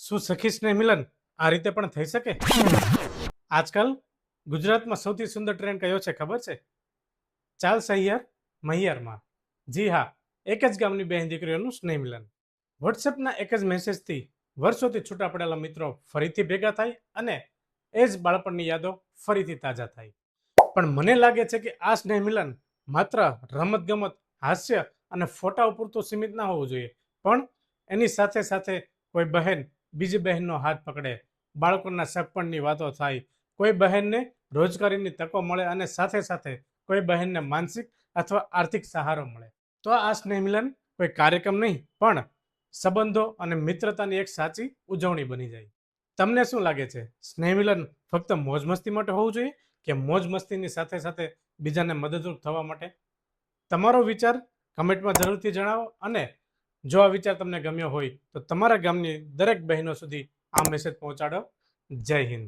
શું સખી સ્નેહ મિલન આ રીતે પણ થઈ શકે? આજકાલ ગુજરાતમાં સૌથી સુંદર ટ્રેન્ડ કયો છે ખબર છે? ચાલ સહિયર મહિયરમાં. જી હા, એક જ ગામની બેન દીકરીઓનું સ્નેહ મિલન. વોટ્સએપના એક જ મેસેજથી વર્ષોથી છૂટા પડેલા મિત્રો ફરીથી ભેગા થાય અને એ જ બાળપણની યાદો ફરીથી તાજા થાય. પણ મને લાગે છે કે આ સ્નેહ મિલન માત્ર રમત ગમત, હાસ્ય અને ફોટા પૂરતું સીમિત ના હોવું જોઈએ, પણ એની સાથે સાથે કોઈ બહેન બીજી બહેનનો હાથ પકડે, બાળકોના સગપણની વાતો થાય, કોઈ બહેનને રોજગારીની તકો મળે અને સાથે સાથે કોઈ બહેનને માનસિક અથવા આર્થિક સહારો મળે, તો આ સ્નેહ મિલન કોઈ કાર્યક્રમ નહીં પણ સંબંધો અને મિત્રતાની એક સાચી ઉજવણી બની જાય. તમને શું લાગે છે, સ્નેહ મિલન ફક્ત મોજ મસ્તી માટે હોવું જોઈએ કે મોજ મસ્તીની સાથે સાથે બીજાને મદદરૂપ થવા માટે? તમારો વિચાર કમેન્ટમાં જરૂરથી જણાવો અને જો આ વિચાર તમને ગમ્યો હોય તો તમારા ગામની દરેક બહેનો સુધી આ મેસેજ પહોંચાડો. જય હિન્દ.